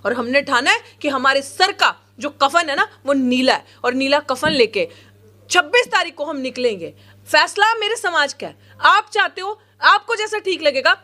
और हमने ठाना है कि हमारे सर का जो कफन है ना वो नीला है, और नीला कफन लेके 26 तारीख को हम निकलेंगे। फैसला मेरे समाज का है, आप चाहते हो, आपको जैसा ठीक लगेगा,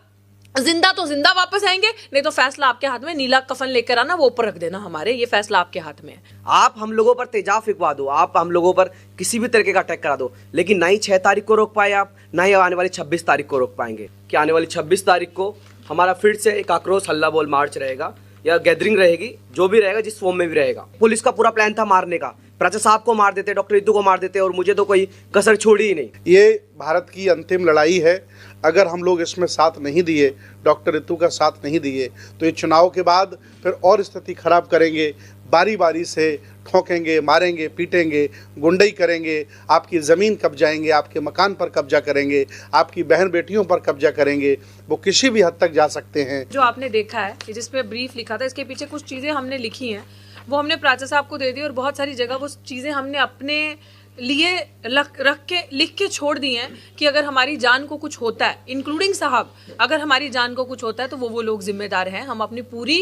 जिंदा तो जिंदा वापस आएंगे, नहीं तो फैसला आपके हाथ में, नीला कफन लेकर आना, वो ऊपर रख देना हमारे, ये फैसला आपके हाथ में है। आप हम लोगों पर तेजाब फिकवा दो, आप हम लोगों पर किसी भी तरीके का अटैक करा दो, लेकिन ना ही 6 तारीख को रोक पाए आप, ना ही आने वाली 26 तारीख को रोक पाएंगे। कि आने वाली 26 तारीख को हमारा फिर से एक आक्रोश हल्ला बोल मार्च रहेगा या गैदरिंग रहेगी, जो भी रहेगा, जिस फॉर्म में भी रहेगा। पुलिस का पूरा प्लान था मारने का, प्राचा साहब को मार देते, डॉक्टर रितु को मार देते, और मुझे तो कोई कसर छोड़ी ही नहीं। ये भारत की अंतिम लड़ाई है। अगर हम लोग इसमें साथ नहीं दिए, डॉक्टर रितु का साथ नहीं दिए, तो ये चुनाव के बाद फिर और स्थिति खराब करेंगे, बारी बारी से ठोकेंगे, मारेंगे, पीटेंगे, गुंडई करेंगे, आपकी ज़मीन कब्जाएंगे, आपके मकान पर कब्जा करेंगे, आपकी बहन बेटियों पर कब्जा करेंगे। वो किसी भी हद तक जा सकते हैं। जो आपने देखा है कि जिस पे ब्रीफ लिखा था, इसके पीछे कुछ चीज़ें हमने लिखी हैं, वो हमने प्राचा साहब को दे दी, और बहुत सारी जगह वो चीज़ें हमने अपने लिए रख के लिख के छोड़ दी हैं कि अगर हमारी जान को कुछ होता है, इंक्लूडिंग साहब, अगर हमारी जान को कुछ होता है तो वो लोग जिम्मेदार हैं। हम अपनी पूरी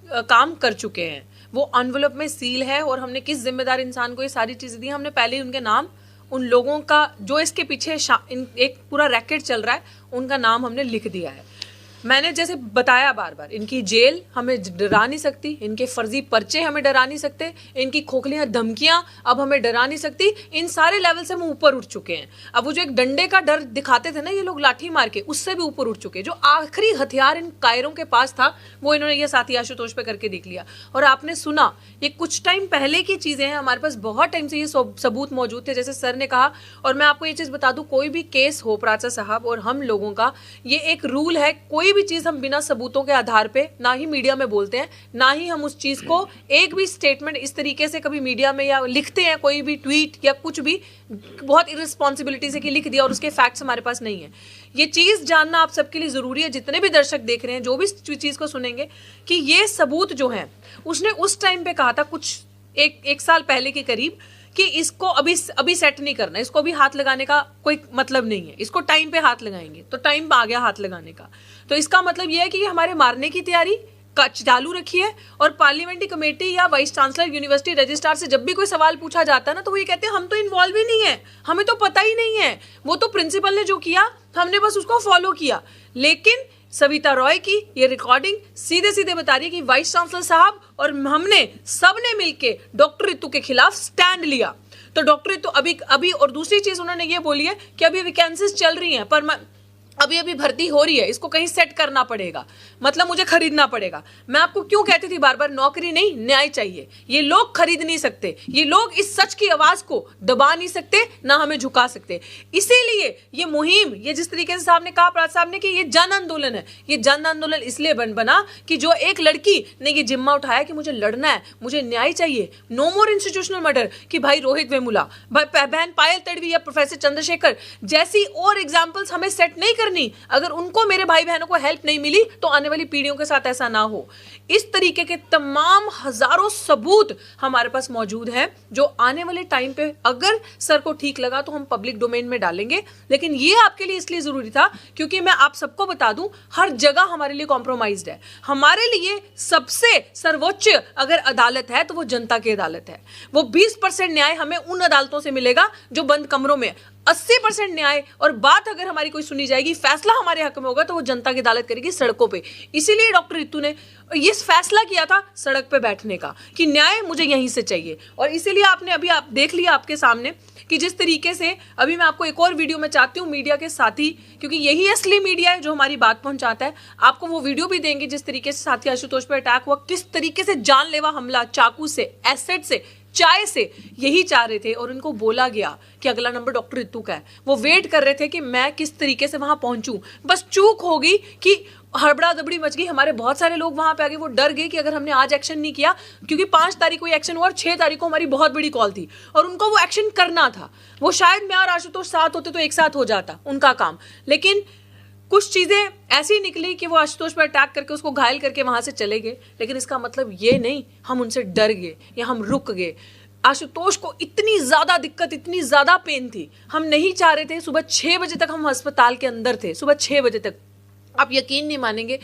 काम कर चुके हैं, वो एनवेलप में सील है, और हमने किस जिम्मेदार इंसान को ये सारी चीज़ें दी, हमने पहले ही उनके नाम, उन लोगों का जो इसके पीछे एक पूरा रैकेट चल रहा है, उनका नाम हमने लिख दिया है। मैंने जैसे बताया बार बार, इनकी जेल हमें डरा नहीं सकती, इनके फर्जी पर्चे हमें डरा नहीं सकते, इनकी खोखलियां धमकियां अब हमें डरा नहीं सकती। इन सारे लेवल से हम ऊपर उठ चुके हैं। अब वो जो एक डंडे का डर दिखाते थे ना ये लोग लाठी मार के, उससे भी ऊपर उठ चुके हैं। जो आखिरी हथियार इन कायरों के पास था वो इन्होंने ये साथी आशुतोष पे करके दिख लिया। और आपने सुना, ये कुछ टाइम पहले की चीजें हैं, हमारे पास बहुत टाइम से ये सबूत मौजूद थे, जैसे सर ने कहा। और मैं आपको ये चीज बता दूं, कोई भी केस हो प्राचा साहब और हम लोगों का, ये एक रूल है, कोई भी चीज हम बिना सबूतों के आधार पे ना ही मीडिया में बोलते हैं, ना ही हम उस चीज को एक भी स्टेटमेंट इस तरीके से कभी मीडिया में या लिखते हैं, कोई भी ट्वीट या कुछ भी बहुत इररिस्पॉन्सिबिलिटी से कि लिख दिया और उसके फैक्ट्स हमारे पास नहीं है। ये चीज जानना आप सबके लिए जरूरी है, जितने भी दर्शक देख रहे हैं, जो भी चीज को सुनेंगे, कि ये सबूत जो है, उसने उस टाइम पे कहा था कुछ एक साल पहले के करीब, कि इसको अभी सेट नहीं करना, इसको अभी हाथ लगाने का कोई मतलब नहीं है, इसको टाइम पे हाथ लगाएंगे। तो टाइम आ गया हाथ लगाने का, तो इसका मतलब यह है कि हमारे मारने की तैयारी चालू रखी है। और पार्लियामेंट्री कमेटी या वाइस चांसलर, यूनिवर्सिटी रजिस्ट्रार से जब भी कोई सवाल पूछा जाता है ना, तो वो ये कहते हैं हम तो इन्वॉल्व ही नहीं है, हमें तो पता ही नहीं है, वो तो प्रिंसिपल ने जो किया हमने बस उसको फॉलो किया। लेकिन सविता रॉय की ये रिकॉर्डिंग सीधे सीधे बता रही है कि वाइस चांसलर साहब और हमने सबने मिलके डॉक्टर रितु के खिलाफ स्टैंड लिया। तो डॉक्टर रितु अभी और दूसरी चीज उन्होंने ये बोली है कि अभी वैकेंसीज चल रही हैं, पर अभी भर्ती हो रही है, इसको कहीं सेट करना पड़ेगा, मतलब मुझे खरीदना पड़ेगा। मैं आपको क्यों कहती थी बार बार, नौकरी नहीं न्याय चाहिए। ये लोग खरीद नहीं सकते, ये लोग इस सच की आवाज को दबा नहीं सकते, ना हमें झुका सकते। इसीलिए ये मुहिम, ये जिस तरीके से साहब ने कहा, प्राच साहब ने, कि ये जन आंदोलन है। ये जन आंदोलन इसलिए बना कि जो एक लड़की ने ये जिम्मा उठाया कि मुझे लड़ना है, मुझे न्याय चाहिए, नो मोर इंस्टीट्यूशनल मर्डर, कि भाई रोहित वेमुला, बहन पायल तड़वी या प्रोफेसर चंद्रशेखर जैसी और एग्जाम्पल्स हमें सेट नहीं, अगर उनको, मेरे भाई बहनों को हेल्प नहीं मिली, तो आने वाली पीढ़ियों के साथ ऐसा ना हो। इस तरीके के तमाम हजारों सबूत हमारे पास मौजूद हैं, जो आने वाले टाइम पे अगर सर को ठीक लगा तो हम पब्लिक डोमेन में डालेंगे। लेकिन ये आपके लिए इसलिए जरूरी था क्योंकि मैं आप सबको बता दूं, हर जगह हमारे लिए कॉम्प्रोमाइज्ड है। हमारे लिए सबसे सर्वोच्च अगर अदालत है तो वो जनता की अदालत है। वो 20% न्याय हमें उन अदालतों से मिलेगा जो बंद कमरों में, 80% न्याय और बात अगर हमारी कोई सुनी जाएगी, फैसला हमारे हक में होगा, तो वो जनता की अदालत करेगी सड़कों पे। इसीलिए डॉक्टर रितु ने ये फैसला किया था सड़क पे बैठने का, कि न्याय मुझे यहीं से चाहिए। और इसीलिए आपने अभी आप देख लिया आपके सामने कि जिस तरीके से, अभी मैं आपको एक और वीडियो में चाहती हूँ मीडिया के साथी, क्योंकि यही असली मीडिया है जो हमारी बात पहुंचाता है, आपको वो वीडियो भी देंगे जिस तरीके से साथी आशुतोष पर अटैक हुआ, किस तरीके से जानलेवा हमला, चाकू से, एसिड से, चाय से, यही चाह रहे थे। और उनको बोला गया कि अगला नंबर डॉक्टर रितु का है। वो वेट कर रहे थे कि मैं किस तरीके से वहां पहुंचूं। बस चूक हो गई कि हड़बड़ा दबड़ी मच गई, हमारे बहुत सारे लोग वहां पे आ गए, वो डर गए कि अगर हमने आज एक्शन नहीं किया, क्योंकि 5 तारीख को एक्शन हुआ और 6 तारीख को हमारी बहुत बड़ी कॉल थी और उनको वो एक्शन करना था। वो शायद मैं और आशुतोष साथ होते तो एक साथ हो जाता उनका काम, लेकिन कुछ चीजें ऐसी निकली कि वो आशुतोष पर अटैक करके उसको घायल करके वहां से चले गए। लेकिन इसका मतलब ये नहीं हम उनसे डर गए या हम रुक गए। आशुतोष को इतनी ज्यादा दिक्कत, इतनी ज्यादा पेन थी, हम नहीं चाह रहे थे। सुबह 6 बजे तक हम अस्पताल के अंदर थे, सुबह 6 बजे तक। आप यकीन नहीं मानेंगे,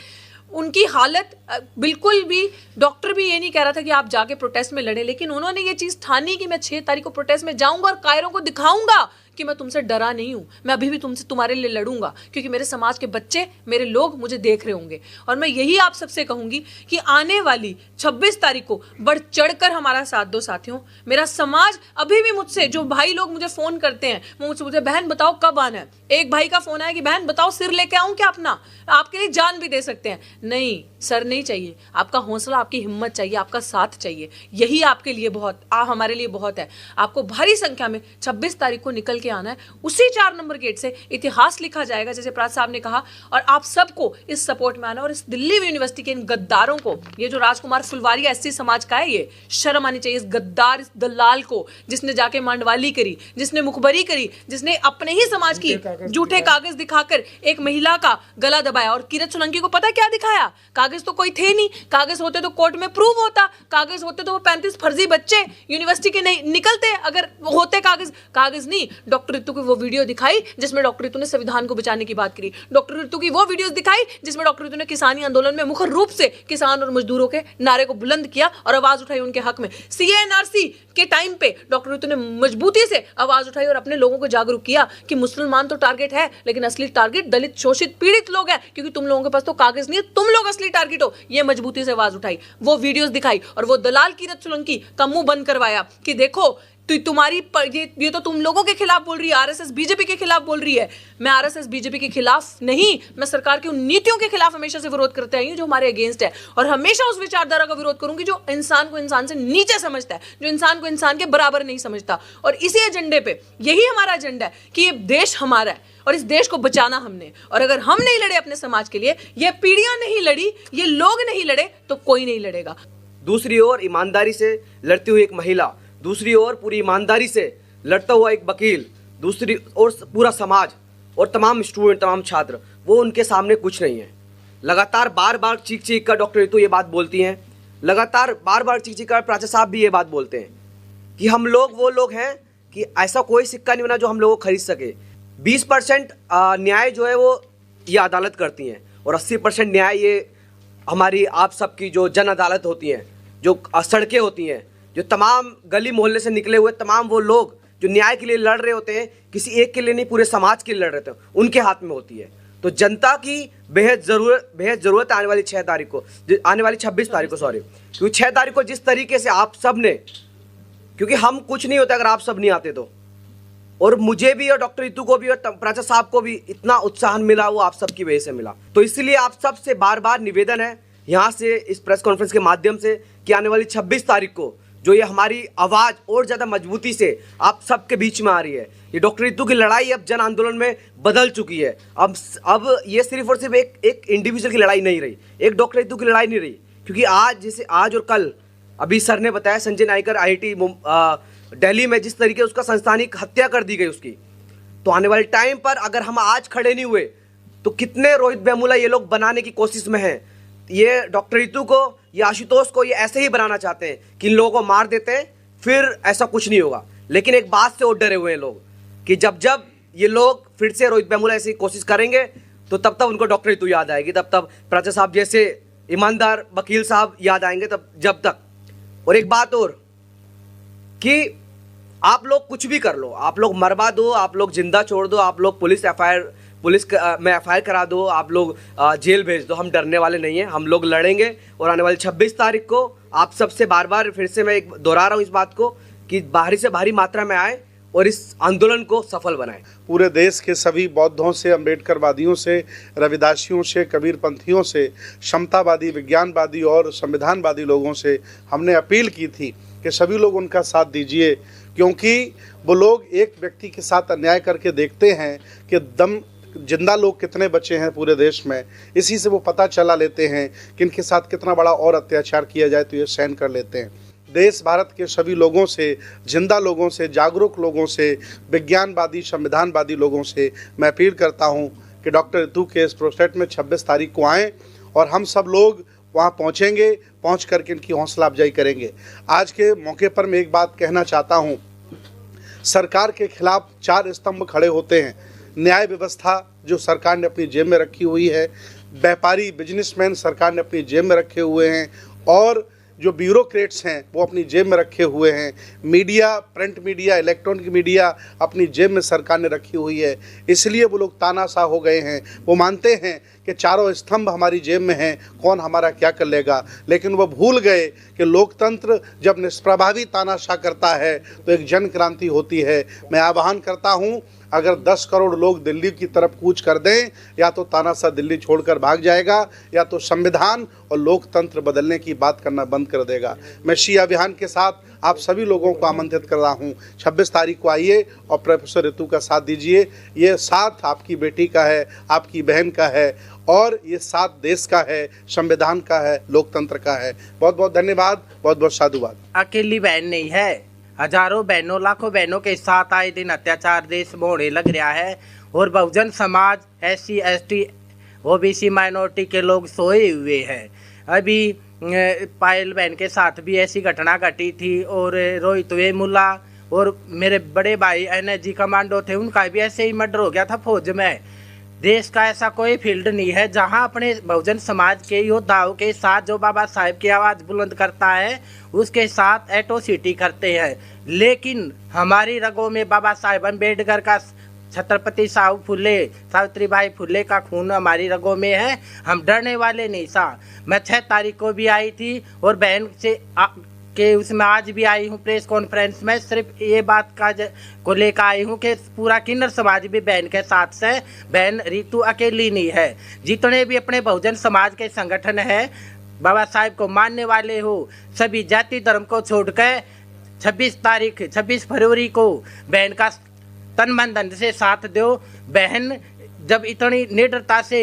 उनकी हालत बिल्कुल भी, डॉक्टर भी ये नहीं कह रहा था कि आप जाके प्रोटेस्ट में लड़े, लेकिन उन्होंने ये चीज़ ठानी कि मैं 6 तारीख को प्रोटेस्ट में जाऊंगा और कायरों को दिखाऊंगा कि मैं तुमसे डरा नहीं हूं, मैं अभी भी तुमसे तुम्हारे लिए लड़ूंगा, क्योंकि मेरे समाज के बच्चे, मेरे लोग मुझे देख रहे होंगे। और मैं यही आप सबसे कहूंगी कि आने वाली 26 तारीख को बढ़ चढ़कर हमारा साथ दो साथियों। मेरा समाज अभी भी मुझसे, जो भाई लोग मुझे फोन करते हैं, वो मुझसे पूछते हैं बहन बताओ कब आना है। एक भाई का फोन आया कि बहन बताओ सिर लेके आऊं क्या अपना, आपके लिए जान भी दे सकते हैं। नहीं, सर नहीं चाहिए, आपका हौसला, आपकी हिम्मत चाहिए, आपका साथ चाहिए। यही आपके लिए बहुत, हमारे लिए बहुत है। आपको भारी संख्या में 26 तारीख को निकल के आना है। उसी 4 नंबर गेट से इतिहास लिखा जाएगा, जैसे प्रात साहब ने कहा, और आप सबको इस सपोर्ट में आना। और इस दिल्ली यूनिवर्सिटी के इन गद्दारों को, ये जो राजकुमार फुलवारिया एससी समाज का है, ये शर्म आनी चाहिए इस गद्दार, इस दलाल को, जिसने जाके मांडवाली करी, जिसने मुखबरी करी, जिसने अपने ही समाज की झूठे कागज दिखाकर एक महिला का गला दबाया। और किरत सोलंकी को पता क्या दिखाया? कागज तो कोई थे नहीं, कागज होते तो कोर्ट में प्रूव होता, कागज होते तो वो 35 फर्जी बच्चे यूनिवर्सिटी के नहीं निकलते, अगर होते कागज नहीं। डॉक्टर रितु की वो वीडियो दिखाई जिसमें डॉक्टर रितु ने संविधान को बचाने की बात करी, डॉक्टर रितु की वो वीडियोस दिखाई जिसमें डॉक्टर रितु ने किसानी आंदोलन में मुख्य रूप से किसान और मजदूरों के नारे को बुलंद किया और आवाज उठाई उनके हक में। सीएनआरसी के टाइम पे डॉक्टर रितु ने मजबूती से आवाज उठाई और अपने लोगों को जागरूक किया कि मुसलमान तो टारगेट है, लेकिन असली टारगेट दलित, शोषित, पीड़ित लोग हैं, क्योंकि तुम लोगों के पास तो कागज नहीं है, तुम लोग असली टारगेट हो। ये मजबूती से आवाज उठाई, वो वीडियोस दिखाई, और वो दलाल किरत सोलंकी का मुंह बंद करवाया कि देखो तो तुम्हारी ये तो तुम लोगों के खिलाफ बोल रही है, आरएसएस बीजेपी के खिलाफ बोल रही है। मैं आरएसएस बीजेपी के खिलाफ नहीं, मैं सरकार की उन नीतियों के खिलाफ हमेशा से विरोध करते आई हूं जो हमारे अगेंस्ट है, और हमेशा उस विचारधारा का विरोध करूंगी जो इंसान को इंसान से नीचे समझता है, जो इंसान को इंसान के बराबर नहीं समझता। और इसी एजेंडे पे, यही हमारा एजेंडा है कि ये देश हमारा है और इस देश को बचाना हमने। और अगर हम नहीं लड़े अपने समाज के लिए, ये पीढ़ियां नहीं लड़ी, ये लोग नहीं लड़े, तो कोई नहीं लड़ेगा। दूसरी ओर ईमानदारी से लड़ती हुई एक महिला, दूसरी ओर पूरी ईमानदारी से लड़ता हुआ एक वकील, दूसरी ओर पूरा समाज और तमाम स्टूडेंट, तमाम छात्र, वो उनके सामने कुछ नहीं है। लगातार बार बार चीख कर डॉक्टर रितु ये बात बोलती हैं, लगातार बार बार चीख कर प्राचार्य साहब भी ये बात बोलते हैं कि हम लोग वो लोग हैं कि ऐसा कोई सिक्का नहीं बना जो हम लोगों को खरीद सके। 20% न्याय जो है वो ये अदालत करती हैं, और 80% न्याय ये हमारी आप सबकी जो जन अदालत होती हैं, जो सड़कें होती हैं, जो तमाम गली मोहल्ले से निकले हुए तमाम वो लोग जो न्याय के लिए लड़ रहे होते हैं, किसी एक के लिए नहीं, पूरे समाज के लिए लड़ रहे होते हैं, उनके हाथ में होती है। तो जनता की बेहद ज़रूरत आने वाली 6 तारीख को, आने वाली 26 तारीख को, सॉरी, क्योंकि 6 तारीख को जिस तरीके से आप सब ने, क्योंकि हम कुछ नहीं होते अगर आप सब नहीं आते तो, और मुझे भी और डॉक्टर रितु को भी और प्राचार्य साहब को भी इतना उत्साह मिला, वो आप सबकी वजह से मिला। तो इसलिए आप सब से बार बार निवेदन है यहाँ से, इस प्रेस कॉन्फ्रेंस के माध्यम से, कि आने वाली 26 तारीख को जो ये हमारी आवाज़ और ज़्यादा मजबूती से आप सबके बीच में आ रही है, ये डॉक्टर रितु की लड़ाई अब जन आंदोलन में बदल चुकी है। अब ये सिर्फ और सिर्फ एक इंडिविजुअल की लड़ाई नहीं रही, एक डॉक्टर रितु की लड़ाई नहीं रही, क्योंकि आज और कल, अभी सर ने बताया, संजय नाइकर IIT दिल्ली में जिस तरीके उसका संस्थानिक हत्या कर दी गई उसकी, तो आने वाले टाइम पर अगर हम आज खड़े नहीं हुए तो कितने रोहित वेमुला ये लोग बनाने की कोशिश में हैं। ये डॉक्टर रितु को, ये आशुतोष को, ये ऐसे ही बनाना चाहते हैं कि इन लोगों को मार देते हैं, फिर ऐसा कुछ नहीं होगा। लेकिन एक बात से और डरे हुए हैं लोग कि जब ये लोग फिर से रोहित वेमुला ऐसी कोशिश करेंगे तो तब उनको डॉक्टर रितु याद आएगी, तब प्राचार्य साहब जैसे ईमानदार वकील साहब याद आएंगे, जब तक। और एक बात और कि आप लोग कुछ भी कर लो, आप लोग मरवा दो, आप लोग जिंदा छोड़ दो, आप लोग पुलिस में एफआईआर करा दो, आप लोग जेल भेज दो, हम डरने वाले नहीं हैं, हम लोग लड़ेंगे। और आने वाली 26 तारीख को आप सबसे बार बार फिर से मैं एक दोहरा रहा हूँ इस बात को कि बाहरी से भारी मात्रा में आए और इस आंदोलन को सफल बनाएं। पूरे देश के सभी बौद्धों से, अम्बेडकरवादियों से, रविदासियों से, कबीरपंथियों से, समतावादी, विज्ञानवादी और संविधानवादी लोगों से हमने अपील की थी कि सभी लोग उनका साथ दीजिए, क्योंकि वो लोग एक व्यक्ति के साथ अन्याय करके देखते हैं कि जिंदा लोग कितने बचे हैं पूरे देश में। इसी से वो पता चला लेते हैं कि इनके साथ कितना बड़ा और अत्याचार किया जाए तो ये सहन कर लेते हैं। देश भारत के सभी लोगों से, जिंदा लोगों से, जागरूक लोगों से, विज्ञानवादी, संविधानवादी लोगों से मैं अपील करता हूं कि डॉक्टर रितु के इस प्रोटेस्ट में 26 तारीख को आएँ और हम सब लोग वहां पहुंचेंगे, पहुंच करके इनकी हौसला अफजाई करेंगे। आज के मौके पर मैं एक बात कहना चाहता हूं, सरकार के खिलाफ 4 स्तंभ खड़े होते हैं। न्याय व्यवस्था जो सरकार ने अपनी जेब में रखी हुई है, व्यापारी बिजनेसमैन सरकार ने अपनी जेब में रखे हुए हैं और जो ब्यूरोक्रेट्स हैं वो अपनी जेब में रखे हुए हैं। Media, print media, electronic media अपनी जेब में सरकार ने रखी हुई है, इसलिए वो लोग तानाशाह हो गए हैं। वो मानते हैं कि चारों स्तंभ हमारी जेब में हैं, कौन हमारा क्या कर लेगा। लेकिन वो भूल गए कि लोकतंत्र जब निष्प्रभावी तानाशाह करता है तो एक जन क्रांति होती है। मैं आह्वान करता हूँ, अगर 10 करोड़ लोग दिल्ली की तरफ कूच कर दें, या तो तानाशाह दिल्ली छोड़कर भाग जाएगा या तो संविधान और लोकतंत्र बदलने की बात करना बंद कर देगा। मैं शी अभियान के साथ आप सभी लोगों को आमंत्रित कर रहा हूं, 26 तारीख को आइए और प्रोफेसर ऋतु का साथ दीजिए। ये साथ आपकी बेटी का है, आपकी बहन का है और ये साथ देश का है, संविधान का है, लोकतंत्र का है। बहुत बहुत धन्यवाद, बहुत बहुत साधुवाद। अकेली बहन नहीं है, हजारों बहनों, लाखों बहनों के साथ आए दिन अत्याचार देश में होने लग रहा है और Bahujan Samaj, SC ST OBC minority के लोग सोए हुए हैं। अभी पायल बहन के साथ भी ऐसी घटना घटी थी और रोहित वेमुला और मेरे बड़े भाई NSG कमांडो थे, उनका भी ऐसे ही मर्डर हो गया था फौज में। देश का ऐसा कोई फील्ड नहीं है जहां अपने बहुजन समाज के योद्धाओं के साथ जो बाबा साहेब की आवाज़ बुलंद करता है उसके साथ एट्रोसिटी करते हैं। लेकिन हमारी रगों में बाबा साहेब अम्बेडकर का, छत्रपति सावित्रीबाई फुले का खून हमारी रगों में है। हम डरने वाले नहीं सा। मैं 6 तारीख को भी आई थी और बहन से कि उसमें आज भी आई हूँ प्रेस कॉन्फ्रेंस में, सिर्फ ये बात को लेकर आई हूँ कि पूरा किन्नर समाज भी बहन के साथ से। बहन रीतू अकेली नहीं है, जितने भी अपने बहुजन समाज के संगठन हैं, बाबा साहेब को मानने वाले हो, सभी जाति धर्म को छोड़कर 26 फरवरी को बहन का तन मन धन से साथ दो। बहन जब इतनी निडरता से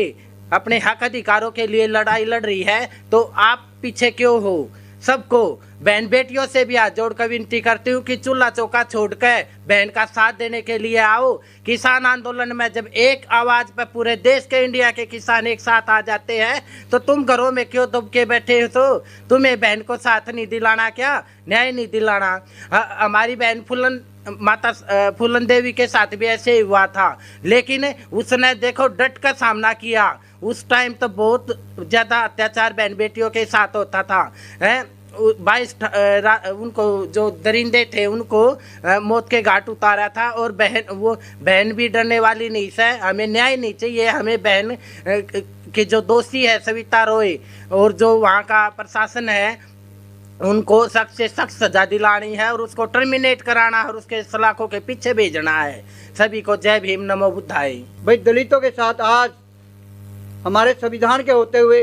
अपने हक अधिकारों के लिए लड़ाई लड़ रही है तो आप पीछे क्यों हो। सबको बहन बेटियों से भी हाथ जोड़कर विनती करती हूँ कि चूल्हा चौका छोड़कर बहन का साथ देने के लिए आओ। किसान आंदोलन में जब एक आवाज पर पूरे देश के, इंडिया के किसान एक साथ आ जाते हैं तो तुम घरों में क्यों दब के बैठे हो। तुम्हें बहन को साथ नहीं दिलाना क्या, न्याय नहीं दिलाना। हमारी बहन माता फूलन देवी के साथ भी ऐसे ही हुआ था, लेकिन उसने देखो डट कर सामना किया। उस टाइम तो बहुत ज़्यादा अत्याचार बहन बेटियों के साथ होता था। 22 उनको जो दरिंदे थे उनको मौत के घाट उतारा था। और बहन भी डरने वाली नहीं है। हमें न्याय नहीं चाहिए, हमें बहन के जो दोषी है सविता रॉय और जो वहाँ का प्रशासन है उनको सख्त से सख्त सजा दिलानी है और उसको टर्मिनेट कराना है और उसके सलाखों के पीछे भेजना है। सभी को जय भीम, नमो बुद्धाय। भाई दलितों के साथ आज हमारे संविधान के होते हुए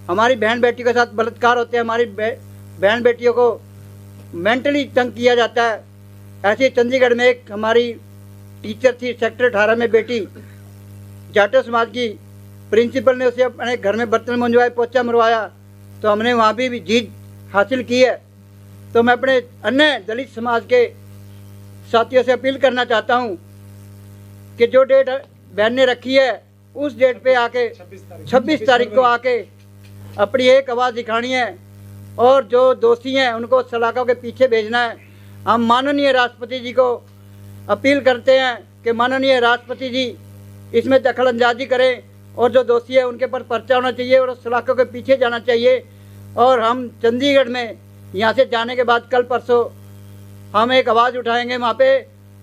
हमारी बहन बेटी के साथ बलात्कार होते हैं, हमारी बहन बेटियों को मेंटली तंग किया जाता है। ऐसे चंडीगढ़ में एक हमारी टीचर थी, सेक्टर 18 में बेटी, जाटो समाज की, प्रिंसिपल ने उसे अपने घर में बर्तन मंजवाए, पोछा मरवाया, तो हमने वहाँ भी जीत हासिल की है। तो मैं अपने अन्य दलित समाज के साथियों से अपील करना चाहता हूँ कि जो डेट बहन ने रखी है उस डेट पे आके 26 तारीख को आके अपनी एक आवाज़ दिखानी है और जो दोषी हैं उनको सलाखों के पीछे भेजना है। हम माननीय राष्ट्रपति जी को अपील करते हैं कि माननीय राष्ट्रपति जी इसमें दखल अंदाजी करें और जो दोषी है उनके पर पर्चा होना चाहिए और सलाखों के पीछे जाना चाहिए। और हम चंडीगढ़ में यहाँ से जाने के बाद कल परसों हम एक आवाज़ उठाएंगे वहाँ पे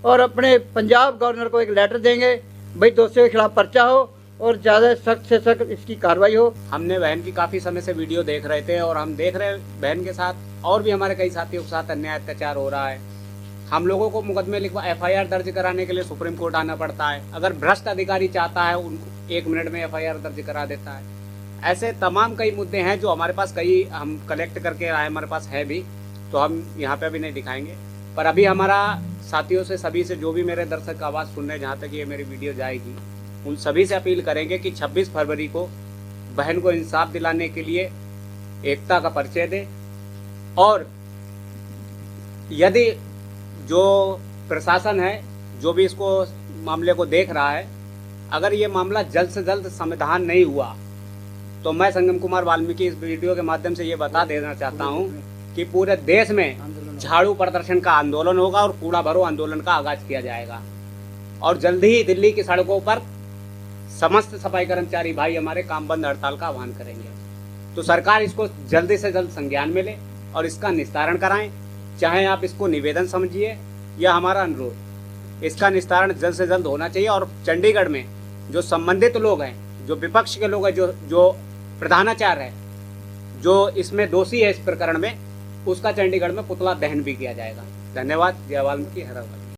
और अपने पंजाब गवर्नर को एक लेटर देंगे, भाई दोषियों के खिलाफ पर्चा हो और ज़्यादा सख्त से सख्त इसकी कार्रवाई हो। हमने बहन की काफ़ी समय से वीडियो देख रहे थे और हम देख रहे बहन के साथ और भी हमारे कई साथियों के साथ अन्याय अत्याचार हो रहा है। हम लोगों को मुकदमे लिखवा FIR दर्ज कराने के लिए सुप्रीम कोर्ट आना पड़ता है। अगर भ्रष्ट अधिकारी चाहता है उनको 1 मिनट में FIR दर्ज करा देता है। ऐसे तमाम कई मुद्दे हैं जो हमारे पास कई हम कलेक्ट करके आए, हमारे पास है भी, तो हम यहाँ पे अभी नहीं दिखाएंगे। पर अभी हमारा साथियों से, सभी से, जो भी मेरे दर्शक आवाज़ सुन रहे हैं, जहाँ तक ये मेरी वीडियो जाएगी, उन सभी से अपील करेंगे कि 26 फरवरी को बहन को इंसाफ दिलाने के लिए एकता का परिचय दें। और यदि जो प्रशासन है, जो भी इसको मामले को देख रहा है, अगर ये मामला जल्द से जल्द समाधान नहीं हुआ तो मैं संगम कुमार वाल्मीकि इस वीडियो के माध्यम से ये बता देना चाहता हूँ कि पूरे देश में झाड़ू प्रदर्शन का आंदोलन होगा और कूड़ा भरो आंदोलन का आगाज किया जाएगा। और जल्द ही दिल्ली की सड़कों पर समस्त सफाई कर्मचारी भाई हमारे काम बंद हड़ताल का आह्वान करेंगे। तो सरकार इसको जल्दी से जल्द संज्ञान में ले और इसका निस्तारण कराएं। चाहे आप इसको निवेदन समझिए या हमारा अनुरोध, इसका निस्तारण जल्द से जल्द होना चाहिए। और चंडीगढ़ में जो संबंधित लोग हैं, जो विपक्ष के लोग हैं, जो प्रधानाचार्य है, जो इसमें दोषी है इस प्रकरण में, उसका चंडीगढ़ में पुतला दहन भी किया जाएगा। धन्यवाद। जय वाल्मीकि, हर हर।